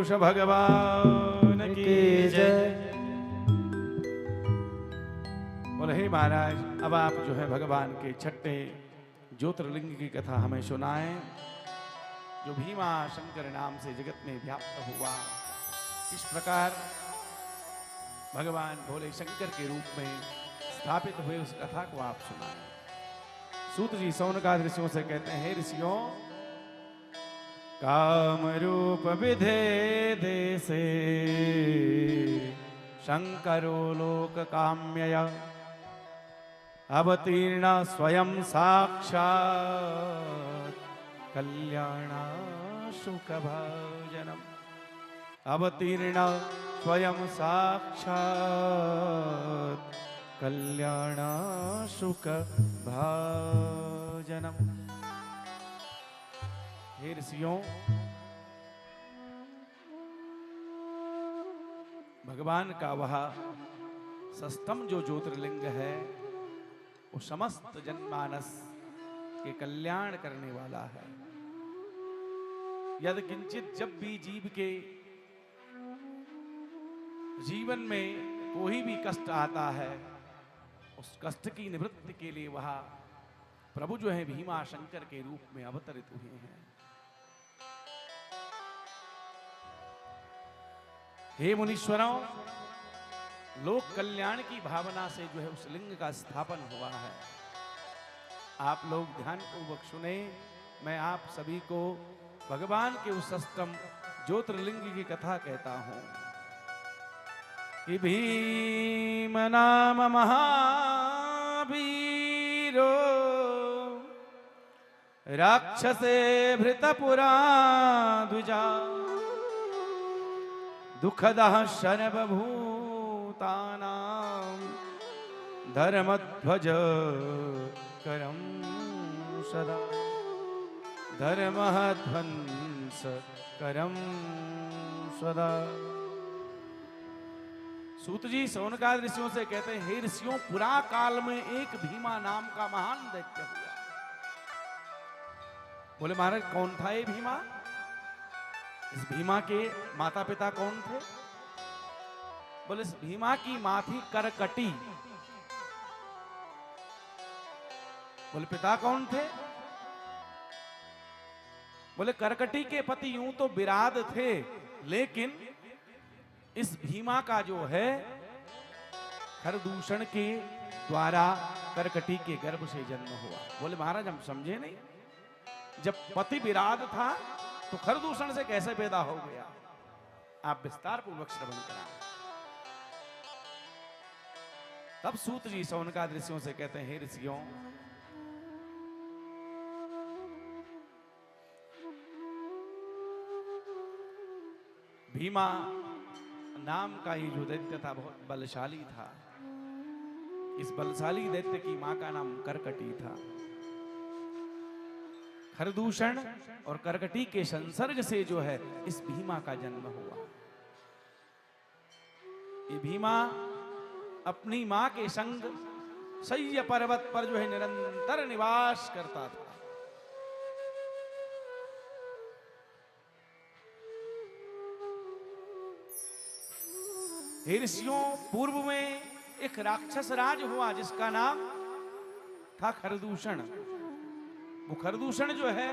पुरुष भगवान की जय। बोले हे महाराज, अब आप जो है भगवान के छठे ज्योतिर्लिंग की कथा हमें सुनाएं, जो भीमा शंकर नाम से जगत में व्याप्त हुआ। इस प्रकार भगवान भोले शंकर के रूप में स्थापित हुए उस कथा को आप सुनाएं। सूत जी सौनकादि ऋषियों से कहते हैं, हे ऋषियों, काम रूप विधे देसे शंकरो लोक काम्यया अवतीर्ण स्वयं साक्षात् कल्याणा सुख भजनम। अवतीर्ण स्वयं साक्षात् कल्याणा सुख भजनम। हे ऋषियों, भगवान का वह सस्तम जो ज्योतिर्लिंग है वो समस्त जनमानस के कल्याण करने वाला है। यदि किंचित जब भी जीव के जीवन में कोई भी कष्ट आता है, उस कष्ट की निवृत्ति के लिए वह प्रभु जो है भीमा शंकर के रूप में अवतरित हुए हैं। हे मुनीश्वरों, लोक कल्याण की भावना से जो है उस लिंग का स्थापन हुआ है। आप लोग ध्यान पूर्वक सुने। मैं आप सभी को भगवान के उस सस्तम ज्योतिर्लिंग की कथा कहता हूं कि भीम नाम महावीरो राक्षसे भृतपुरा द्विजा दुखदः सर्वभूतानां धर्मध्वज करं सदा धर्मध्वंस करं सदा। सूत जी सौनकादि ऋषियों से कहते हैं, हे ऋषियों, पुरा काल में एक भीमा नाम का महान दैत्य हुआ। बोले महाराज, कौन था ये भीमा? इस भीमा के माता पिता कौन थे? बोले इस भीमा की मां थी करकटी। बोले पिता कौन थे? बोले करकटी के पति यूं तो विराट थे, लेकिन इस भीमा का जो है खरदूषण के द्वारा करकटी के गर्भ से जन्म हुआ। बोले महाराज, हम समझे नहीं। जब पति विराट था तो खरदूषण से कैसे पैदा हो गया? आप विस्तार पूर्वक श्रवण करा। तब सूत जी सौनकादि ऋषियों से कहते हैं, हे ऋषियों, भीमा नाम का ये जो दैत्य था बहुत बलशाली था। इस बलशाली दैत्य की मां का नाम करकटी था। खरदूषण और करकटी के संसर्ग से जो है इस भीमा का जन्म हुआ। ये भीमा अपनी मां के संग शय्य पर्वत पर जो है निरंतर निवास करता था। हे ऋषियों, पूर्व में एक राक्षस राज हुआ जिसका नाम था खरदूषण। वो खरदूषण जो है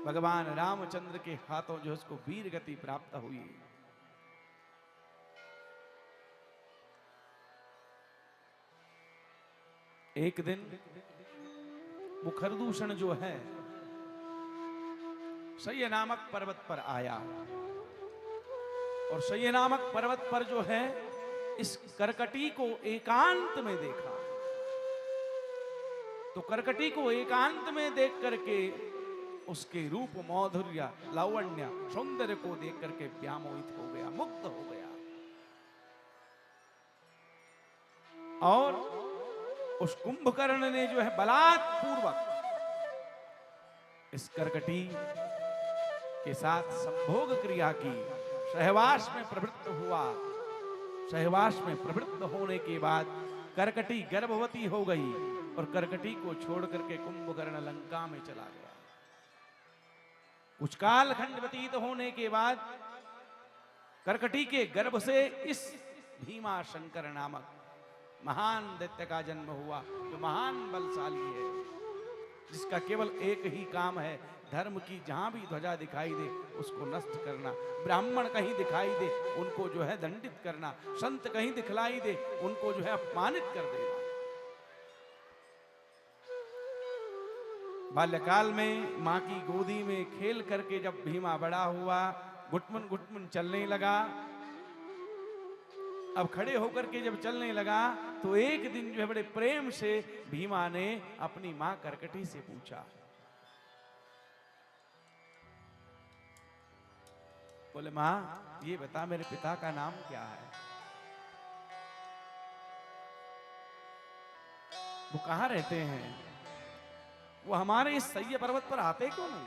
भगवान रामचंद्र के हाथों जो उसको वीर गति प्राप्त हुई। एक दिन वो खरदूषण जो है शय्य नामक पर्वत पर आया, और शय्य नामक पर्वत पर जो है इस करकटी को एकांत में देखा। तो करकटी को एकांत में देख करके उसके रूप, माधुर्य, लावण्य, सौंदर्य को देख करके व्यामोहित हो गया, मुग्ध हो गया। और उस कुंभकर्ण ने जो है बलात्पूर्वक इस करकटी के साथ संभोग क्रिया की, सहवास में प्रवृत्त हुआ। सहवास में प्रवृत्त होने के बाद करकटी गर्भवती हो गई और करकटी को छोड़ करके कुंभकर्ण लंका में चला गया। कुछ काल खंड व्यतीत होने के बाद करकटी के गर्भ से इस भीमा शंकर नामक महान दैत्य का जन्म हुआ, जो महान बलशाली है, जिसका केवल एक ही काम है, धर्म की जहां भी ध्वजा दिखाई दे उसको नष्ट करना, ब्राह्मण कहीं दिखाई दे उनको जो है दंडित करना, संत कहीं दिखलाई दे उनको जो है अपमानित कर देना। बाल्यकाल में मां की गोदी में खेल करके जब भीमा बड़ा हुआ, घुटमुन घुटमुन चलने लगा, अब खड़े होकर के जब चलने लगा तो एक दिन जो है बड़े प्रेम से भीमा ने अपनी मां करकटी से पूछा, बोले मां ये बता मेरे पिता का नाम क्या है? वो कहां रहते हैं? वो हमारे इस सह्य पर्वत पर आते क्यों नहीं?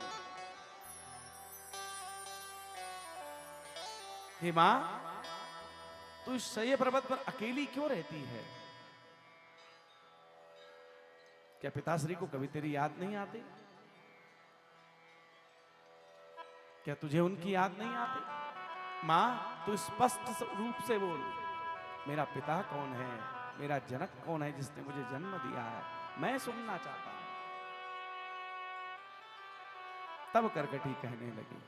हे मां तू इस सह्य पर्वत पर अकेली क्यों रहती है? क्या पिताश्री को कभी तेरी याद नहीं आती? क्या तुझे उनकी याद नहीं आती? मां तू स्पष्ट रूप से बोल, मेरा पिता कौन है, मेरा जनक कौन है जिसने मुझे जन्म दिया है, मैं सुनना चाहता हूं। तब करकटी कहने लगी,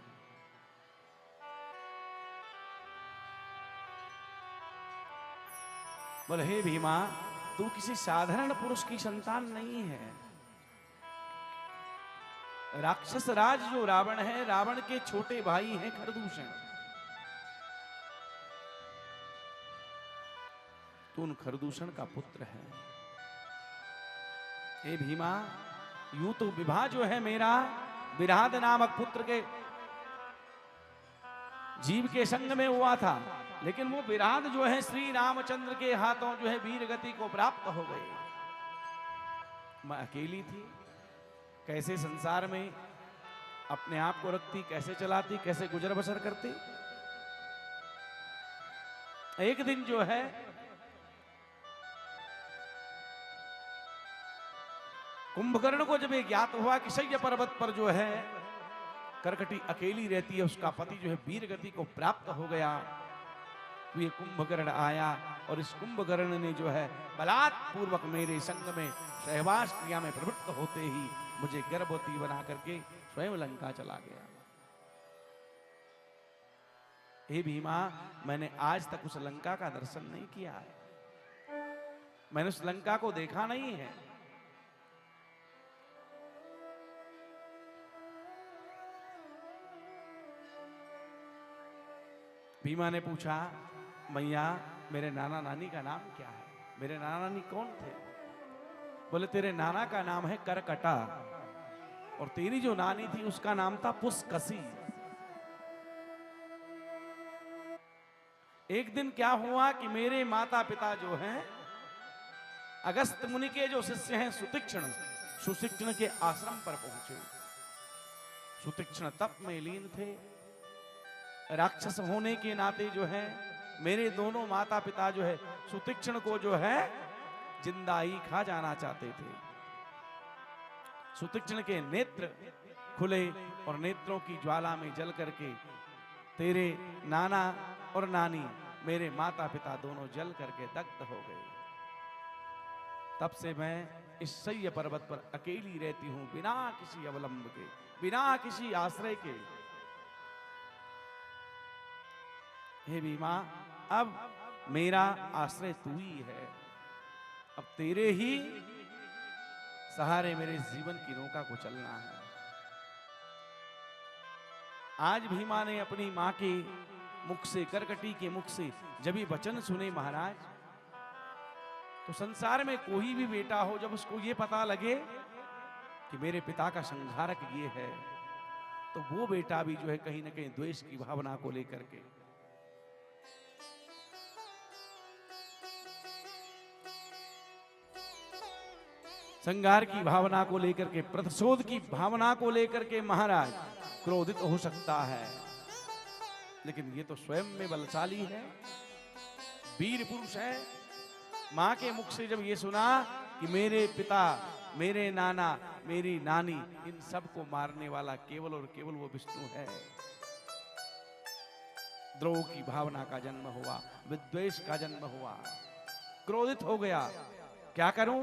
बोले हे भीमा तू किसी साधारण पुरुष की संतान नहीं है। राक्षस राज जो रावण है, रावण के छोटे भाई हैं खरदूषण। तू उन खरदूषण का पुत्र है। हे भीमा यूं तो विवाह जो है मेरा विराध नामक पुत्र के जीव के संग में हुआ था, लेकिन वो विराध जो है श्री रामचंद्र के हाथों जो है वीर गति को प्राप्त हो गए। मैं अकेली थी, कैसे संसार में अपने आप को रखती, कैसे चलाती, कैसे गुजर बसर करती। एक दिन जो है कुंभकर्ण को जब ये ज्ञात हुआ कि शय्य पर्वत पर जो है करकटी अकेली रहती है, उसका पति जो है वीर गति को प्राप्त हो गया, तो ये कुंभकर्ण आया और इस कुंभकर्ण ने जो है बलात्पूर्वक मेरे संग में सहवास क्रिया में प्रवृत्त होते ही मुझे गर्भवती बना करके स्वयं लंका चला गया। हे भीमा मैंने आज तक उस लंका का दर्शन नहीं किया है, मैंने उस लंका को देखा नहीं है। भीमा ने पूछा, मैया मेरे नाना नानी का नाम क्या है? मेरे नाना नानी कौन थे? बोले तेरे नाना का नाम है करकटा और तेरी जो नानी थी उसका नाम था पुष्कसी। एक दिन क्या हुआ कि मेरे माता पिता जो हैं अगस्त मुनि के जो शिष्य हैं सुतीक्ष्ण, सुतीक्ष्ण के आश्रम पर पहुंचे। सुतीक्ष्ण तप में लीन थे, राक्षस होने के नाते जो है मेरे दोनों माता पिता जो है सुतीक्ष्ण को जो है जिंदा ही खा जाना चाहते थे। सुतीक्ष्ण के नेत्र खुले और नेत्रों की ज्वाला में जल करके तेरे नाना और नानी मेरे माता पिता दोनों जल करके दग्ध हो गए। तब से मैं इस शय्य पर्वत पर अकेली रहती हूं, बिना किसी अवलंब के, बिना किसी आश्रय के। हे भीमा अब मेरा आश्रय तू ही है, अब तेरे ही सहारे मेरे जीवन की नौका को चलना है। आज भीमा ने अपनी मां के मुख से, करकटी के मुख से जब ये वचन सुने महाराज, तो संसार में कोई भी बेटा हो जब उसको ये पता लगे कि मेरे पिता का संहारक ये है, तो वो बेटा भी जो है कहीं ना कहीं द्वेष की भावना को लेकर के, संहार की भावना को लेकर के, प्रतिशोध की भावना को लेकर के महाराज क्रोधित हो सकता है। लेकिन ये तो स्वयं में बलशाली है, वीर पुरुष है। मां के मुख से जब ये सुना कि मेरे पिता, मेरे नाना, मेरी नानी, इन सब को मारने वाला केवल और केवल वो विष्णु है, द्रोह की भावना का जन्म हुआ, विद्वेष का जन्म हुआ, क्रोधित हो गया। क्या करूं,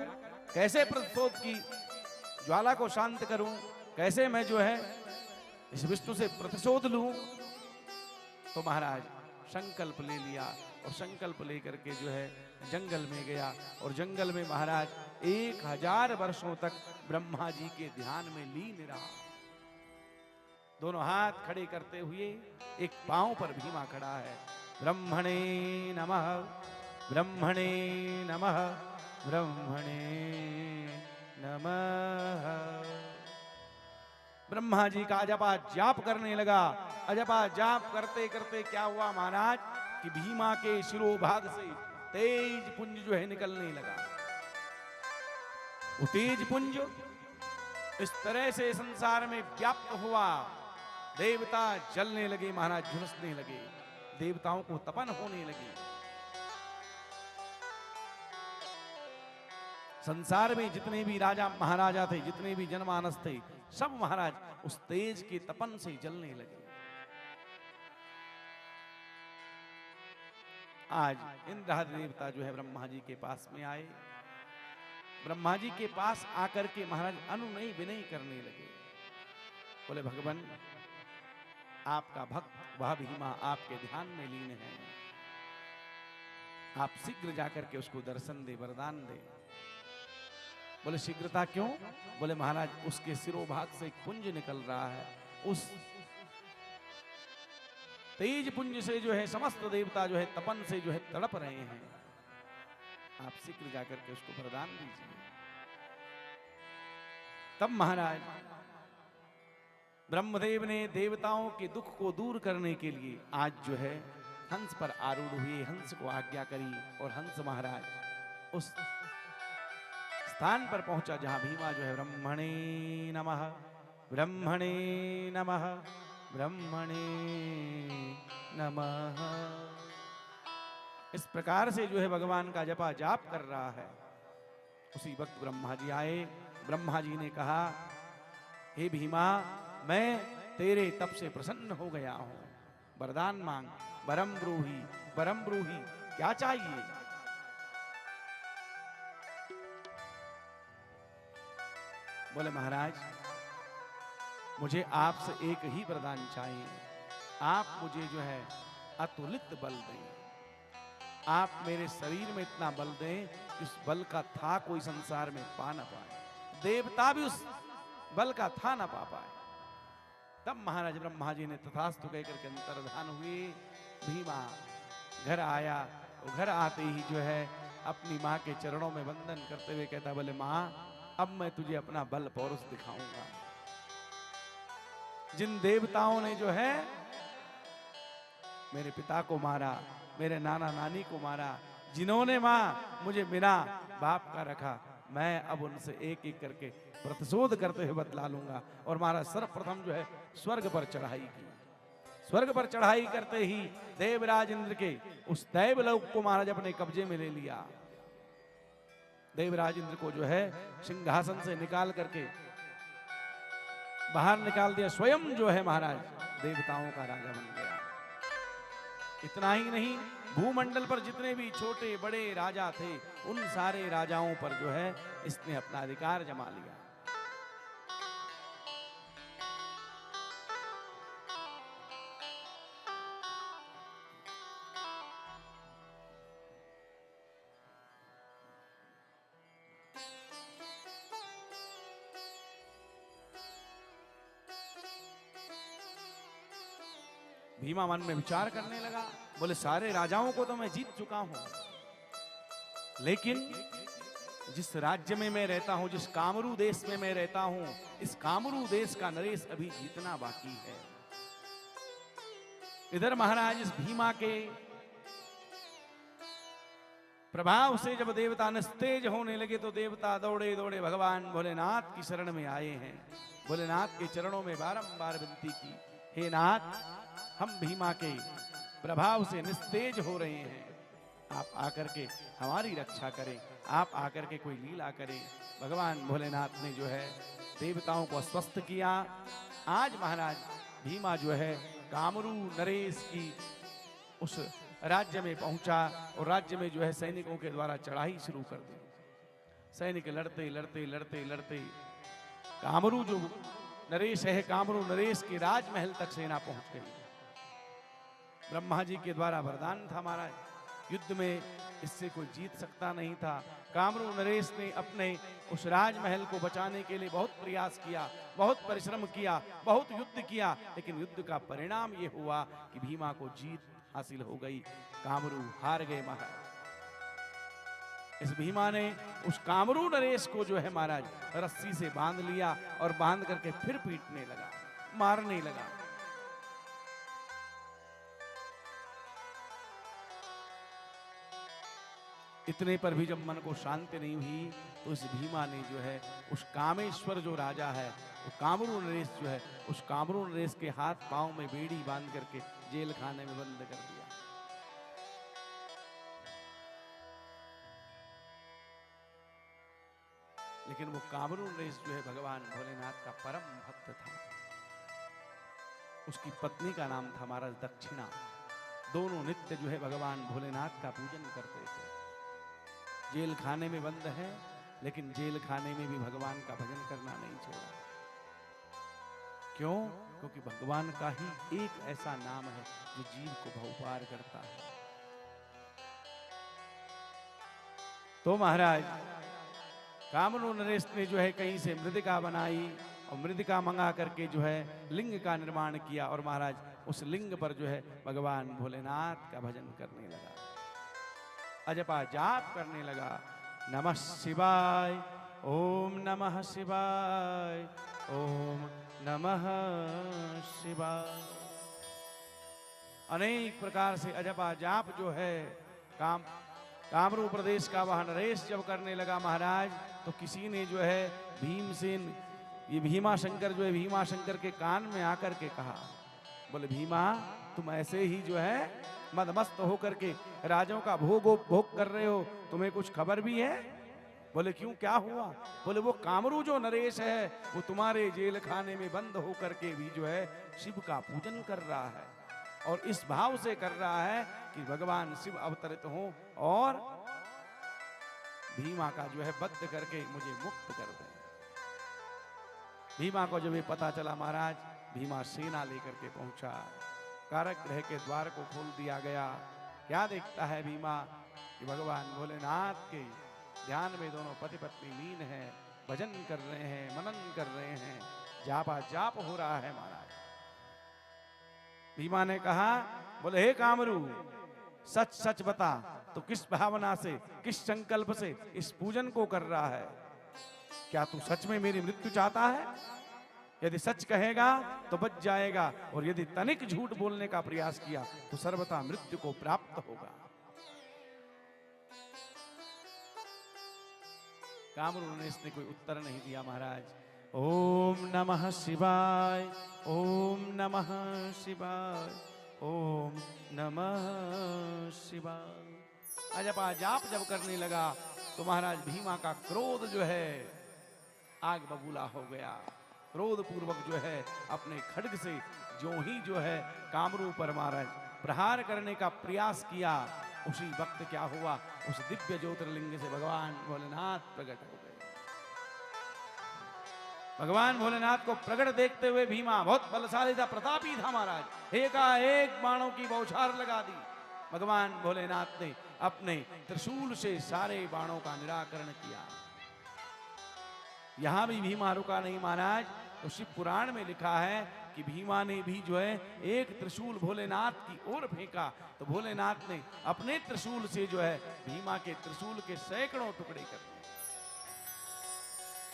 कैसे प्रतिशोध की ज्वाला को शांत करूं, कैसे मैं जो है इस विष्णु से प्रतिशोध लूं। तो महाराज संकल्प ले लिया और संकल्प लेकर के जो है जंगल में गया और जंगल में महाराज 1000 वर्षों तक ब्रह्मा जी के ध्यान में लीन रहा। दोनों हाथ खड़े करते हुए एक पांव पर भीमा खड़ा है। ब्रह्मणे नमः, ब्रह्मणे नमः, ब्रह्मणे नमः। ब्रह्मा जी का अजपा जाप करने लगा। अजपा जाप करते करते क्या हुआ महाराज कि भीमा के शिरोभाग से तेज पुंज जो है निकलने लगा। वो तेज पुंज इस तरह से संसार में व्याप्त हुआ, देवता जलने लगे महाराज, झुलसने लगे, देवताओं को तपन होने लगी। संसार में जितने भी राजा महाराजा थे, जितने भी जनमानस थे, सब महाराज उस तेज के तपन से जलने लगे। आज इंद्रादि देवता जो है ब्रह्मा जी के पास में आए। ब्रह्मा जी के पास आकर के महाराज अनुनय विनय करने लगे। बोले भगवान, आपका भक्त वह भीमा आपके ध्यान में लीन है, आप शीघ्र जाकर के उसको दर्शन दे, वरदान दे। बोले शीघ्रता क्यों? बोले महाराज उसके सिरोभाग से एक पुंज निकल रहा है, उस तेज पुंज से जो है समस्त देवता जो है तपन से जो है तड़प रहे हैं, आप शीघ्र जाकर के उसको वरदान दीजिए। तब महाराज ब्रह्मदेव ने देवताओं के दुख को दूर करने के लिए आज जो है हंस पर आरूढ़ हुए, हंस को आज्ञा करी और हंस महाराज उस स्थान पर पहुंचा जहां भीमा जो है ब्रह्मणे नमः, ब्रह्मणे नमः, ब्रह्मणे नमः इस प्रकार से जो है भगवान का जपा जाप कर रहा है। उसी वक्त ब्रह्मा जी आए। ब्रह्मा जी ने कहा, हे भीमा, मैं तेरे तप से प्रसन्न हो गया हूं, वरदान मांग। वरम ब्रूहि, वरम ब्रूहि, क्या चाहिए? बोले महाराज मुझे आपसे एक ही वरदान चाहिए, आप मुझे जो है अतुलित बल दें। आप मेरे शरीर में इतना बल दें कि उस बल का था कोई संसार में पा ना पाए, देवता भी उस बल का था ना पा पाए। तब महाराज ब्रह्मा जी ने तथास्तु कहकर के अंतर्धान हुए। भीमा घर आया, वो घर आते ही जो है अपनी माँ के चरणों में वंदन करते हुए कहता, बोले माँ अब मैं तुझे अपना बल पौरुष दिखाऊंगा। जिन देवताओं ने जो है मेरे पिता को मारा, मेरे नाना नानी को मारा, जिन्होंने माँ मुझे बिना बाप का रखा, मैं अब उनसे एक एक करके प्रतिशोध करते हुए बतला लूंगा। और महाराज सर्वप्रथम जो है स्वर्ग पर चढ़ाई की। स्वर्ग पर चढ़ाई करते ही देवराज इंद्र के उस दैवलोक को महाराज अपने कब्जे में ले लिया। देवराज इंद्र को जो है सिंहासन से निकाल करके बाहर निकाल दिया। स्वयं जो है महाराज देवताओं का राजा बन गया। इतना ही नहीं, भूमंडल पर जितने भी छोटे बड़े राजा थे, उन सारे राजाओं पर जो है इसने अपना अधिकार जमा लिया। भीमा मन में विचार करने लगा। बोले सारे राजाओं को तो मैं जीत चुका हूं, लेकिन जिस राज्य में मैं रहता हूं, जिस कामरू देश में मैं रहता हूं, इस कामरू देश का नरेश अभी जीतना बाकी है। इधर महाराज इस भीमा के प्रभाव से जब देवता निस्तेज होने लगे तो देवता दौड़े दौड़े भगवान भोलेनाथ की शरण में आए हैं। भोलेनाथ के चरणों में बारंबार विनती की, हे नाथ, हम भीमा के प्रभाव से निस्तेज हो रहे हैं, आप आकर के हमारी रक्षा करें, आप आकर के कोई लीला करें। भगवान भोलेनाथ ने जो है देवताओं को आश्वस्त किया। आज महाराज भीमा जो है कामरू नरेश की उस राज्य में पहुंचा और राज्य में जो है सैनिकों के द्वारा चढ़ाई शुरू कर दी। सैनिक लड़ते लड़ते लड़ते लड़ते कामरू जो नरेश है, कामरू नरेश के राजमहल तक सेना पहुंच गई। ब्रह्मा जी के द्वारा वरदान था महाराज, युद्ध में इससे कोई जीत सकता नहीं था। कामरू नरेश ने अपने उस राजमहल को बचाने के लिए बहुत प्रयास किया, बहुत परिश्रम किया, बहुत युद्ध किया, लेकिन युद्ध का परिणाम ये हुआ कि भीमा को जीत हासिल हो गई। कामरू हार गए महाराज। इस भीमा ने उस कामरू नरेश को जो है महाराज रस्सी से बांध लिया और बांध करके फिर पीटने लगा, मारने लगा। इतने पर भी जब मन को शांति नहीं हुई तो इस भीमा ने जो है उस कामेश्वर जो राजा है, वो कामरू नरेश जो है, उस कामरू नरेश के हाथ पांव में बेड़ी बांध करके जेल खाने में बंद कर दिया। लेकिन वो कामरू नरेश जो है भगवान भोलेनाथ का परम भक्त था। उसकी पत्नी का नाम था महाराज दक्षिणा। दोनों नित्य जो है भगवान भोलेनाथ का पूजन करते थे। जेल खाने में बंद है, लेकिन जेल खाने में भी भगवान का भजन करना नहीं छोड़ा। क्यों? क्योंकि भगवान का ही एक ऐसा नाम है जो जीव को भवपार करता है। तो महाराज कामरू नरेश ने जो है कहीं से मृदिका बनाई और मृदिका मंगा करके जो है लिंग का निर्माण किया और महाराज उस लिंग पर जो है भगवान भोलेनाथ का भजन करने लगा, अजपा जाप करने लगा। नमः शिवाय, ओम नमः शिवाय, ओम नमः शिवाय। अनेक प्रकार से अजपा जाप जो है कामरू प्रदेश का वह नरेश जब करने लगा महाराज, तो किसी ने जो है भीमसेन, ये भीमा शंकर जो है भीमा शंकर के कान में आकर के कहा, बोले भीमा तुम ऐसे ही जो है मदमस्त होकर के राजों का भोग कर रहे हो, तुम्हें कुछ खबर भी है? बोले क्यों, क्या हुआ? बोले वो कामरू जो नरेश है वो तुम्हारे जेल खाने में बंद होकर के भी जो है शिव का पूजन कर रहा है और इस भाव से कर रहा है कि भगवान शिव अवतरित हो और भीमा का जो है वध करके मुझे मुक्त कर दे। भीमा को जब ये पता चला महाराज, भीमा सेना लेकर के पहुंचा। कारक ग्रह के द्वार को खोल दिया गया। क्या देखता है भीमा कि भगवान भोलेनाथ के ध्यान में दोनों पति पत्नी लीन है, भजन कर रहे हैं, मनन कर रहे हैं, जापा जाप हो रहा है महाराज। भीमा ने कहा, बोले हे कामरू सच सच बता, तो किस भावना से, किस संकल्प से इस पूजन को कर रहा है? क्या तू सच में मेरी मृत्यु चाहता है? यदि सच कहेगा तो बच जाएगा और यदि तनिक झूठ बोलने का प्रयास किया तो सर्वथा मृत्यु को प्राप्त होगा। कामरू ने इसने कोई उत्तर नहीं दिया महाराज। ओम नमः शिवाय, ओम नमः शिवाय, ओम नमः शिवाय। अजपा जाप जब करने लगा तो महाराज भीमा का क्रोध जो है आग बबूला हो गया। क्रोध पूर्वक जो है अपने खड्ग से जो ही जो है कामरू पर महाराज प्रहार करने का प्रयास किया, उसी वक्त क्या हुआ, उस दिव्य ज्योतिर्लिंग से भगवान भोलेनाथ प्रकट हो गए। भगवान भोलेनाथ को प्रकट देखते हुए भीमा बहुत बलशाली था, प्रतापी था महाराज, एकाएक बाणों की बौछार लगा दी। भगवान भोलेनाथ ने अपने त्रिशूल से सारे बाणों का निराकरण किया। यहां भी भीमा रुका नहीं महाराज, तो शिव पुराण में लिखा है कि भीमा ने भी जो है एक त्रिशूल भोलेनाथ की ओर फेंका, तो भोलेनाथ ने अपने त्रिशूल से जो है भीमा के त्रिशूल के सैकड़ों टुकड़े कर दिए।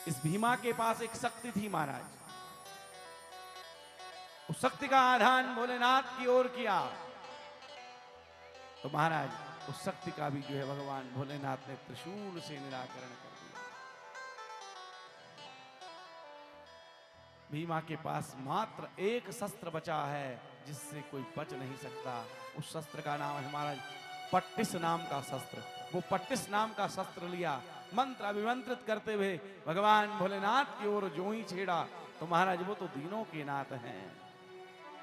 इस भीमा के पास एक शक्ति थी महाराज, उस शक्ति का आधान भोलेनाथ की ओर किया, तो महाराज उस शक्ति का भी जो है भगवान भोलेनाथ ने त्रिशूल से निराकरण कर दिया। भीमा के पास मात्र एक शस्त्र बचा है जिससे कोई बच नहीं सकता। उस शस्त्र का नाम है महाराज पट्टिस नाम का शस्त्र। वो पट्टिस नाम का शस्त्र लिया, मंत्र अभिमंत्रित करते हुए भगवान भोलेनाथ की ओर जो ही छेड़ा, तो महाराज वो तो दीनों के नाथ हैं,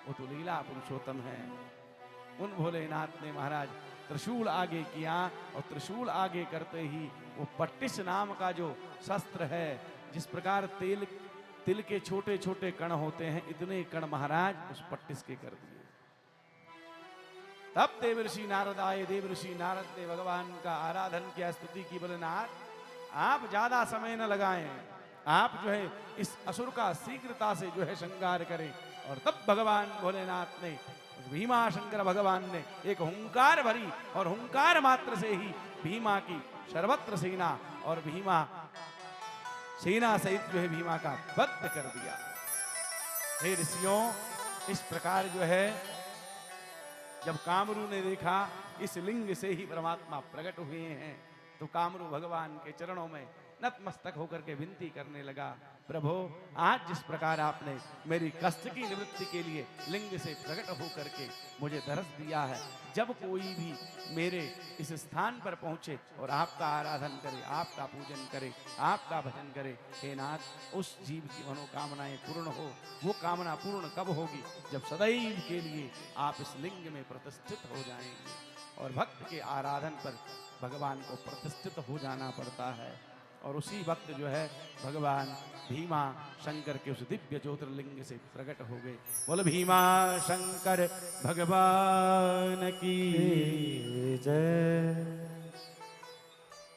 वो तो लीला पुरुषोत्तम हैं। उन भोलेनाथ ने महाराज त्रिशूल आगे किया और त्रिशूल आगे करते ही वो पट्टिस नाम का जो शस्त्र है, जिस प्रकार तिल के छोटे छोटे कण होते हैं, इतने कण महाराज उस पट्टिस के कर दिए। तब देवर्षि नारद आए। देवर्षि नारद ने भगवान का आराधन किया, स्तुति की। बोले नारद आप ज्यादा समय न लगाएं, आप जो है इस असुर का शीघ्रता से जो है श्रृंगार करें। और तब भगवान भोलेनाथ ने, भीमा शंकर भगवान ने एक हुंकार भरी और हुंकार मात्र से ही भीमा की सर्वत्र सेना और भीमा सेना सहित जो है भीमा का वध कर दिया। हे ऋषियों, इस प्रकार जो है जब कामरू ने देखा इस लिंग से ही परमात्मा प्रकट हुए हैं, तो कामरू भगवान के चरणों में नतमस्तक होकर के विनती करने लगा, प्रभु आज जिस प्रकार आपने मेरी कष्ट की निवृत्ति के लिए लिंग से प्रकट होकर के मुझे दर्श दिया है, जब कोई भी मेरे इस स्थान पर पहुंचे और आपका आराधन करे, आपका पूजन करे, आपका भजन करे, हे नाथ, उस जीव की मनोकामनाएं पूर्ण हो। वो कामना पूर्ण कब होगी? जब सदैव के लिए आप इस लिंग में प्रतिष्ठित हो जाएंगे। और भक्त के आराधन पर भगवान को प्रतिष्ठित हो जाना पड़ता है। और उसी वक्त जो है भगवान भीमा शंकर के उस दिव्य ज्योतिर्लिंग से प्रकट हो गए। बोल भीमा शंकर भगवान की जय।